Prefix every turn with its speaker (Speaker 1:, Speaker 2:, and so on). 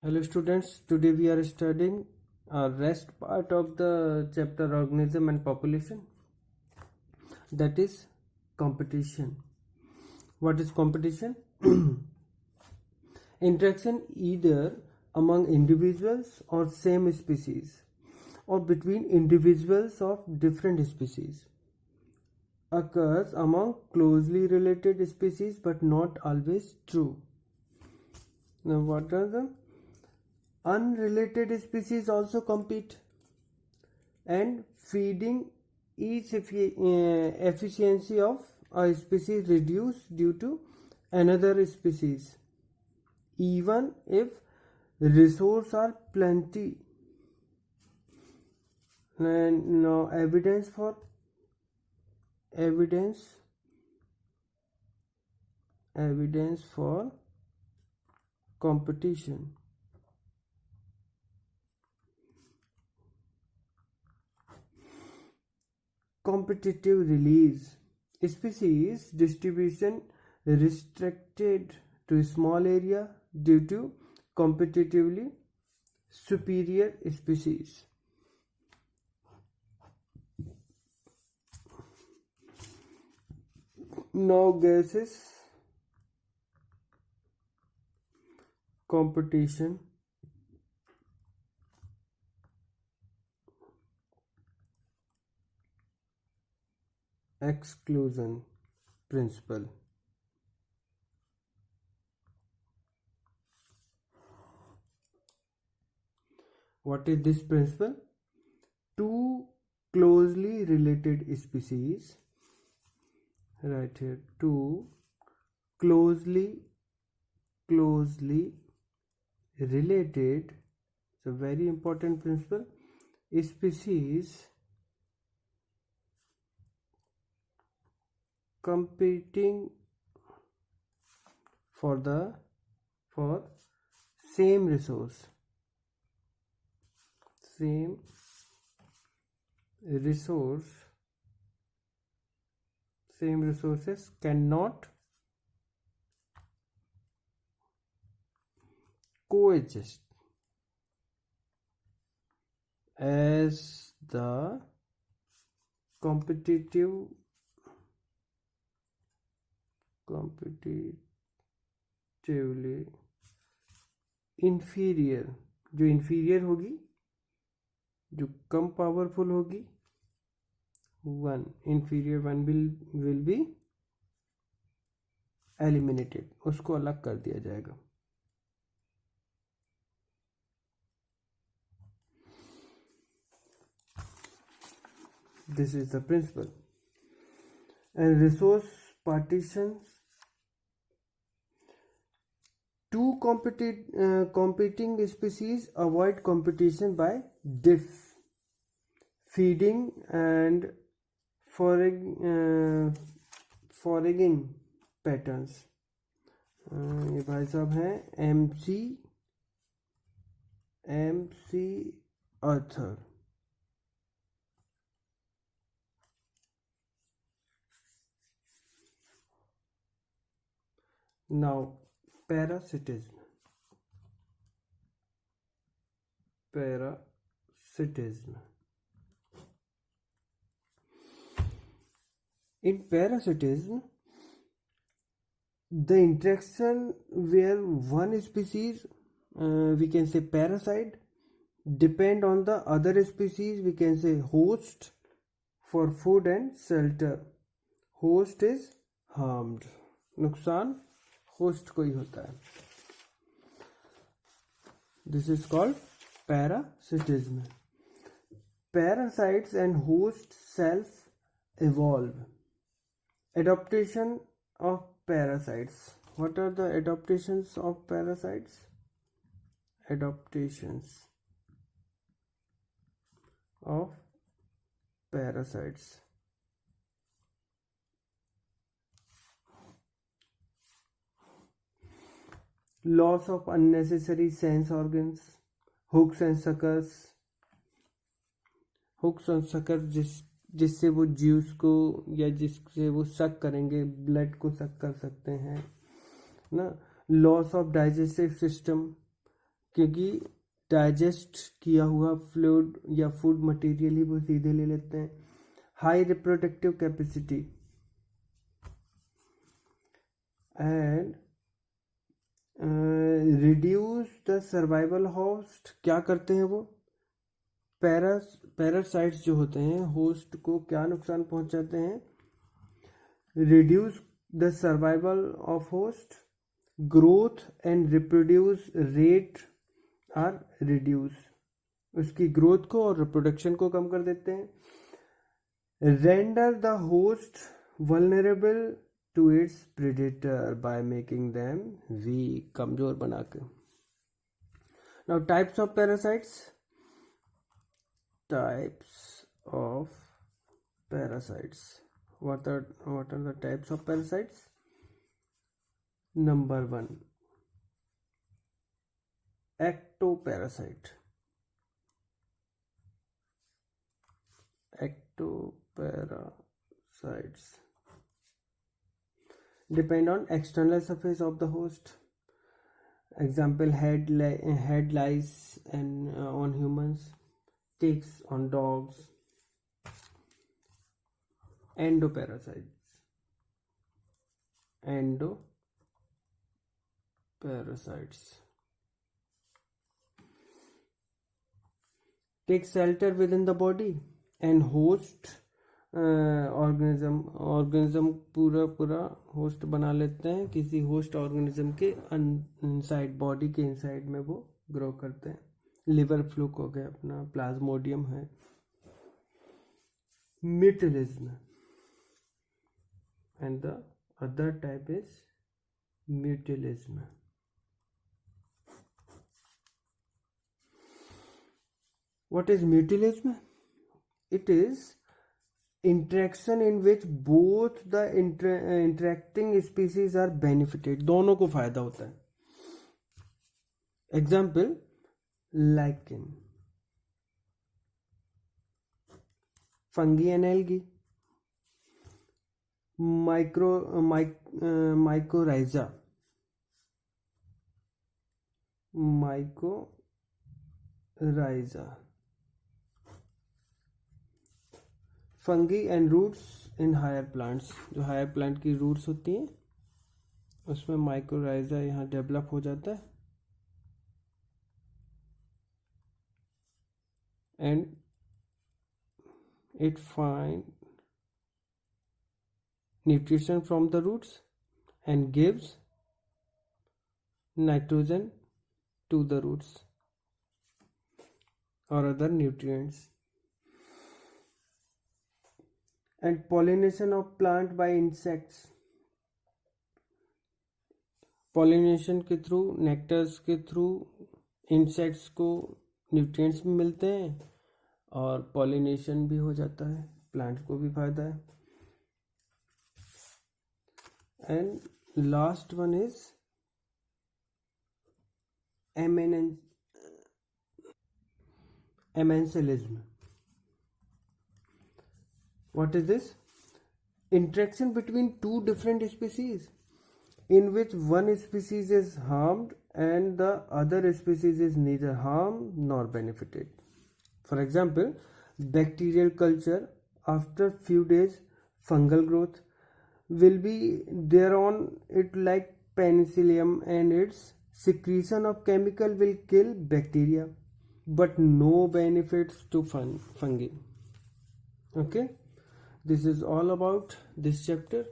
Speaker 1: Hello students, today we are studying rest part of the chapter organism and population, that is competition. What is competition? Interaction either among individuals or same species or between individuals of different species occurs among closely related species but not always true. Now what are the unrelated species also compete, and feeding each efficiency of a species reduced due to another species, even if resources are plenty. And now evidence for competition. Competitive release. Species distribution restricted to a small area due to competitively superior species. Now gases competition. Exclusion principle. What is this principle? Two closely related species, right here, two closely related, it's a very important principle, species competing for same resources cannot coexist as the competitively inferior, जो inferior होगी, जो कम powerful होगी, inferior one will be eliminated, उसको अलग कर दिया जाएगा. This is the principle. And resource partition. Two competing species avoid competition by feeding and foraging patterns. ये भाई साहब हैं MC Arthur. Now parasitism. In parasitism, the interaction where one species, we can say parasite, depend on the other species, we can say host, for food and shelter. Host is harmed, नुकसान host को ही होता है. This is called parasitism. Parasites and host self-evolve. Adaptation of parasites. What are the adaptations of parasites? Adaptations of parasites. Loss of unnecessary sense organs. Hooks and suckers. जिससे वो juice को या जिससे वो सक करेंगे, ब्लड को सक कर सकते हैं ना. लॉस ऑफ डाइजेस्टिव सिस्टम, क्योंकि डाइजेस्ट किया हुआ फ्लूइड या फूड मटेरियल ही वो सीधे ले लेते हैं. High reproductive capacity and reduce the survival host. क्या करते हैं वो? पैरासाइट्स जो होते हैं होस्ट को क्या नुकसान पहुंचाते हैं? Reduce the survival of host, growth and reproduce rate are reduce. उसकी ग्रोथ को और रिप्रोडक्शन को कम कर देते हैं. Render the host vulnerable to its predator by making them weak, कमजोर बना के. Now types of parasites. Types of parasites. What are the types of parasites? Number 1, ectoparasite. Ectoparasites depend on external surface of the host. Example, head lice and on humans, ticks on dogs. Endoparasites take shelter within the body and host organism पूरा host बना लेते हैं. किसी host organism के inside, body के inside में वो grow करते हैं. लिवर फ्लूक हो गया अपना, प्लाज्मोडियम है. Mutualism and the other type is mutualism. What is mutualism? It is interaction in which both the interacting species are benefited. दोनों को फायदा होता है. Example, lichen, fungi and algae, mycorrhiza, fungi and roots in higher plants. जो higher plant की roots होती हैं उसमें माइक्रोराइजा यहाँ डेवलप हो जाता है and it find nutrition from the roots and gives nitrogen to the roots और other nutrients. And pollination of plant by insects. Pollination के थ्रू, नेक्टर्स के थ्रू इंसेक्ट्स को न्यूट्रिएंट्स भी मिलते हैं और पॉलिनेशन भी हो जाता है, प्लांट को भी फायदा है. And last one is amensalism. What is this? Interaction between two different species in which one species is harmed and the other species is neither harmed nor benefited. For example, bacterial culture, after few days fungal growth will be there on it like penicillium, and its secretion of chemical will kill bacteria but no benefits to fungi. Okay, this is all about this chapter.